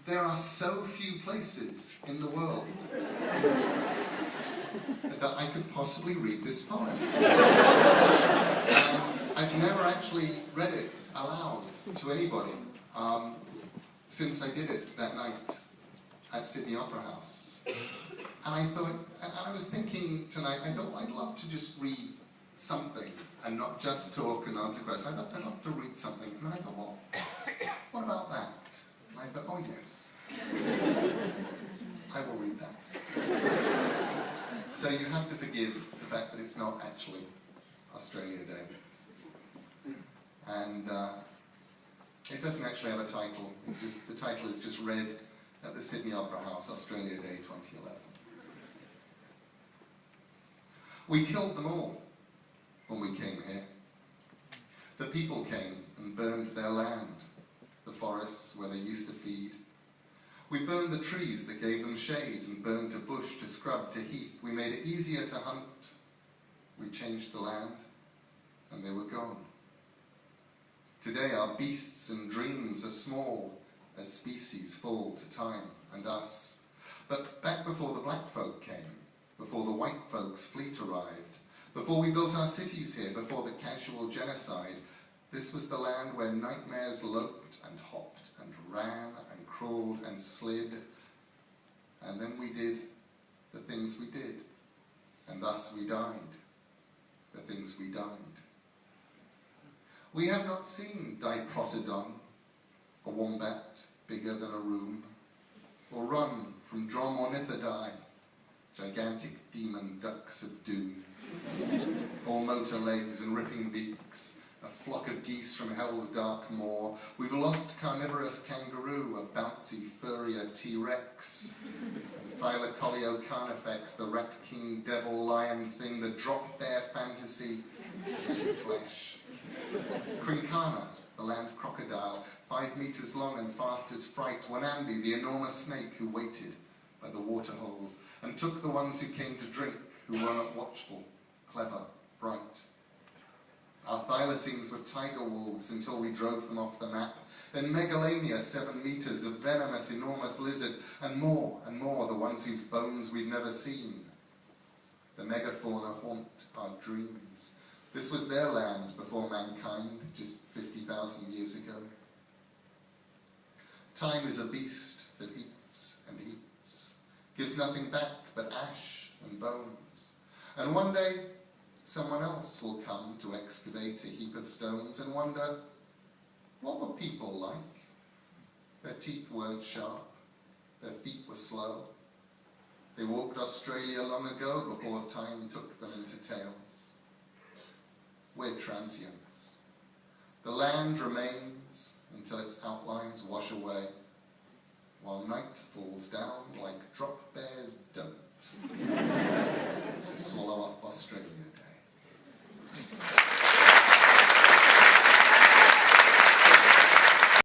There are so few places in the world that I could possibly read this poem. I've never actually read it aloud to anybody since I did it that night at Sydney Opera House. And I was thinking tonight, I thought, I'd love to just read something and not just talk and answer questions. I'd love to read something. And then I thought, well, what about that? And I thought, oh yes, I will read that. So you have to forgive the fact that it's not actually Australia Day. And it doesn't actually have a title. The title is just read at the Sydney Opera House, Australia Day 2011. We killed them all when we came here. The people came and burned their land, the forests where they used to feed. We burned the trees that gave them shade and burned to bush, to scrub, to heath. We made it easier to hunt. We changed the land and they were gone. Today our beasts and dreams are small as species fall to time and us. But back before the black folk came, before the white folks' fleet arrived, before we built our cities here, before the casual genocide, this was the land where nightmares loped and hopped and ran and crawled and slid. And then we did the things we did, and thus we died, the things we died. We have not seen Diprotodon, a wombat bigger than a room, or run from Dromornithidae, gigantic demon ducks of doom, all motor legs and ripping beaks, a flock of geese from hell's dark moor. We've lost carnivorous kangaroo, a bouncy furrier T-Rex, and Thylacoleo carnifex, the rat king devil lion thing, the drop bear fantasy in flesh. Quincana, the land crocodile, 5 meters long and fast as fright. Wanambi, the enormous snake who waited by the waterholes and took the ones who came to drink, who were not watchful, clever, bright. Our thylacines were tiger wolves until we drove them off the map. Then Megalania, 7 meters, a venomous, enormous lizard, and more, the ones whose bones we'd never seen. The megafauna haunt our dreams. This was their land before mankind, just 50,000 years ago. Time is a beast that eats and eats, gives nothing back but ash and bones. And one day, someone else will come to excavate a heap of stones and wonder, what were people like? Their teeth weren't sharp, their feet were slow. They walked Australia long ago before time took them into tails. We're transients. The land remains until its outlines wash away, while night falls down like drop bears don't.